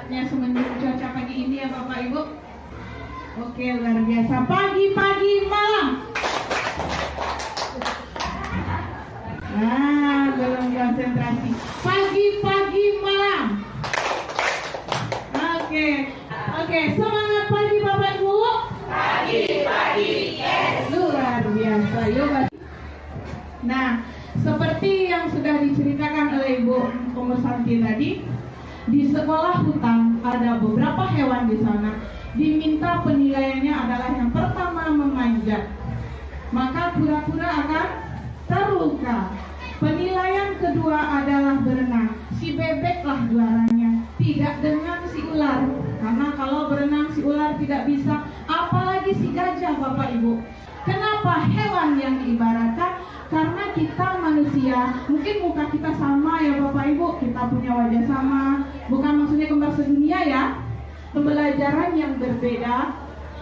hebatnya semenjak cuaca pagi ini ya Bapak Ibu. Oke, luar biasa. Pagi-pagi malam. Nah, belum konsentrasi. Pagi-pagi malam. Oke, semangat pagi Bapak Ibu. Pagi-pagi, yes. Luar biasa, yuk. Nah, seperti yang sudah diceritakan oleh Ibu Komersanti tadi, di sekolah hutan ada beberapa hewan di sana. Diminta penilaiannya adalah yang pertama memanjat, maka kura-kura akan terluka. Penilaian kedua adalah berenang. Si bebeklah juaranya, tidak dengan si ular. Karena kalau berenang si ular tidak bisa, apalagi si gajah Bapak Ibu. Kenapa hewan yang diibaratkan? Karena kita manusia, mungkin muka kita sama ya Bapak Ibu, kita punya wajah sama. Bukan maksudnya kembar sedunia ya. Pembelajaran yang berbeda,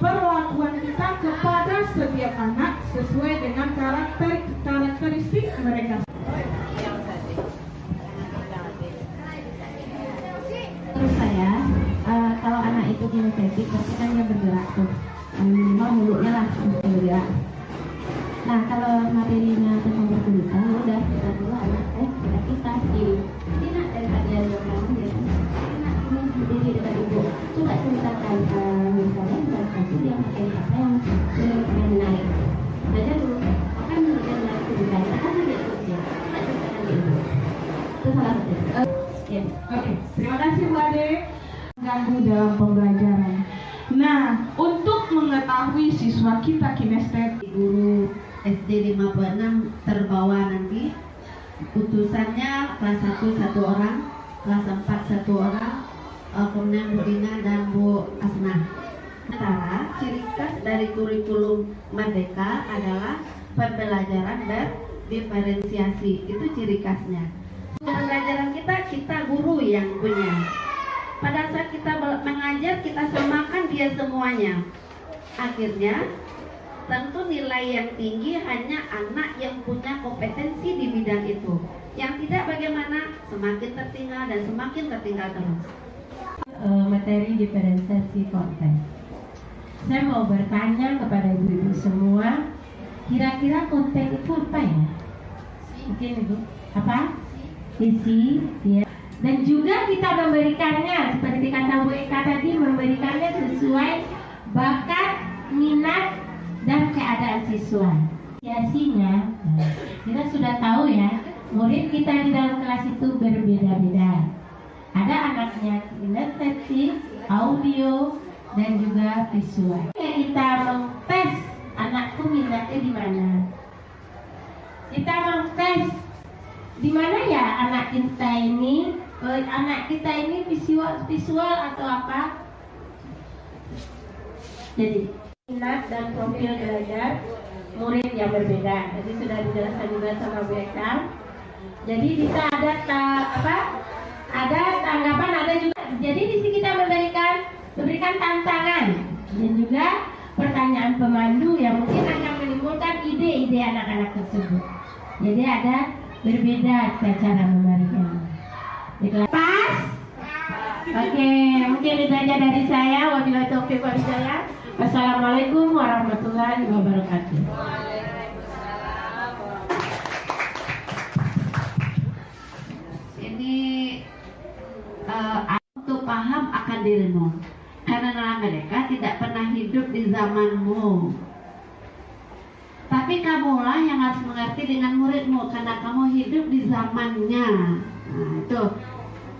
perlakuan kita kepada setiap anak sesuai dengan karakteristik mereka. Menurut saya, kalau anak itu kinestetik, berarti kan dia bergerak tuh, minimal mulutnya lah bergerak. Nah, kalau materinya tentang berkelutan, udah kita dulu anak kita di nak daripada dia orang dia nak ini berdiri dekat ibu. Coba ceritakan misalnya berarti dia pakai apa yang menarik. Belajar dulu, kan dia menarik kebutuhan, kan dia kerja, tak ceritakan dia ibu. Itu salah satu. Oke, terima kasih Bu Ade. Ganggu dalam pembelajaran. Nah, untuk mengetahui siswa kita kinestetik, Guru SD 56 terbawa nanti utusannya kelas 1 1 orang, kelas 4 1 orang, kemudian Bu Ina dan Bu Asna. Sementara ciri khas dari kurikulum Merdeka adalah pembelajaran berdiferensiasi, itu ciri khasnya. Pembelajaran kita guru yang punya. Pada saat kita mengajar, kita samakan dia semuanya. Akhirnya tentu nilai yang tinggi hanya anak yang punya kompetensi di bidang itu. Yang tidak bagaimana, semakin tertinggal dan semakin tertinggal terus. Materi diferensiasi konten. Saya mau bertanya kepada ibu-ibu semua, kira-kira konten itu apa ya? Mungkin Ibu, apa? Isi, ya. Dan juga kita memberikannya, seperti kata Bu Eka tadi, memberikannya sesuai bakat, minat, dan keadaan siswa. Biasanya kita sudah tahu ya, murid kita di dalam kelas itu berbeda-beda. Ada anaknya kinestetik, audio, dan juga visual. Kita mengtes anakku minatnya di mana. Kita mengtes di mana ya anak kita ini visual atau apa? Jadi minat dan profil belajar murid yang berbeda. Jadi sudah dijelaskan juga sama Bu Eka. Jadi bisa ada ada tanggapan, ada juga. Jadi di sini kita memberikan tantangan dan juga pertanyaan pemandu yang mungkin akan menimbulkan ide-ide anak-anak tersebut. Jadi ada berbeda cara memberikan. Pas? Oke, mungkin itu aja dari saya. Wabillahi taufiq wal hidayah. Wassalamualaikum warahmatullahi wabarakatuh. Ini untuk paham akan dirimu, karena mereka tidak pernah hidup di zamanmu. Tapi kamulah yang harus mengerti dengan muridmu, karena kamu hidup di zamannya. Nah, itu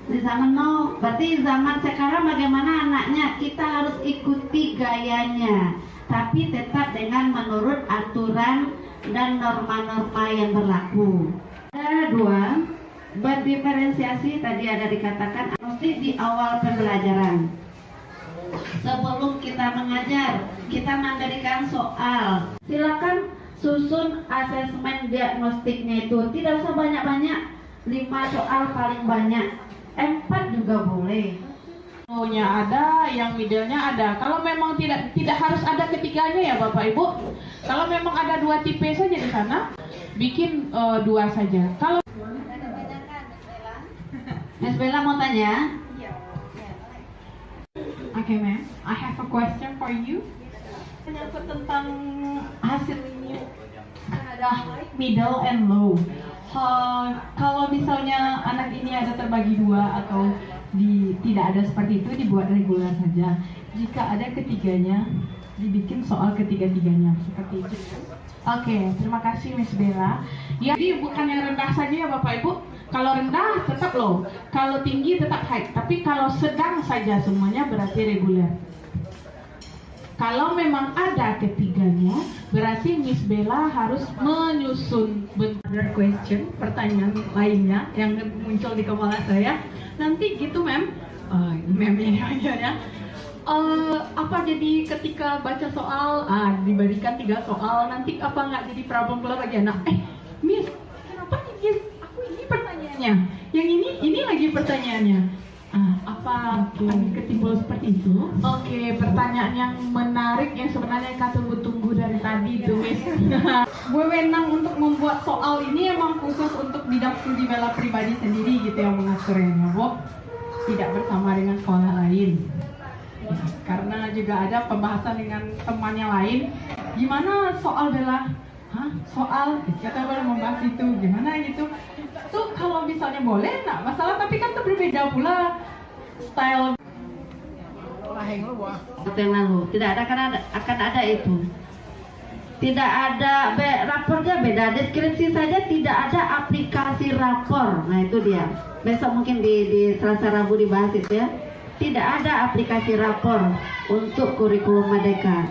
di zamanmu, berarti zaman sekarang bagaimana anaknya, kita harus ikuti gayanya, tapi tetap dengan menurut aturan dan norma-norma yang berlaku. Ada dua, berdiferensiasi tadi ada dikatakan mesti di awal pembelajaran. Sebelum kita mengajar, kita memberikan soal. Silakan susun asesmen diagnostiknya itu. Tidak usah banyak-banyak, 5 soal paling banyak. 4 juga boleh. nya ada, yang middle-nya ada. Kalau memang tidak harus ada ketiganya ya Bapak Ibu. Kalau memang ada 2 tipe saja di sana, bikin 2 saja. Kalau Mas Bella mau tanya? Okay, ma'am. I have a question for you. Menyangkut tentang hasilnya ada high, middle, and low. Kalau misalnya anak ini ada terbagi dua atau tidak ada seperti itu, dibuat reguler saja. Jika ada ketiganya, dibikin soal ketiga-tiganya seperti itu. Oke, terima kasih Miss Bella. Ya, jadi bukan yang rendah saja ya Bapak Ibu. Kalau rendah tetap low, kalau tinggi tetap high. Tapi kalau sedang saja semuanya berarti reguler. Kalau memang ada ketiganya, berarti Miss Bella harus menyusun other question, pertanyaan lainnya yang muncul di kepala saya. Nanti gitu, ma'am. Ma'am ini aja. Apa jadi ketika baca soal, diberikan 3 soal, nanti apa nggak jadi problem keluar lagi anak? Miss, kenapa ini? Aku ini pertanyaannya. Yang ini lagi pertanyaannya. Apa ketimbul seperti itu? Oke, pertanyaan yang menarik yang sebenarnya kita tunggu-tunggu dari tadi itu, Miss. Wewenang untuk membuat soal ini emang khusus untuk bidang studi Bella pribadi sendiri gitu yang mengaturnya, Bu. Tidak bersama dengan sekolah lain. Ya, karena juga ada pembahasan dengan temannya lain. Gimana soal Bella? Soal kita baru membahas itu gimana gitu. Tuh kalau misalnya boleh nggak masalah, tapi kan itu berbeda pula style. Yang lalu tidak ada, karena akan ada itu. Tidak ada rapornya beda, deskripsi saja tidak ada aplikasi rapor. Nah itu dia. Besok mungkin di Selasa Rabu dibahas itu ya. Tidak ada aplikasi rapor untuk kurikulum Merdeka.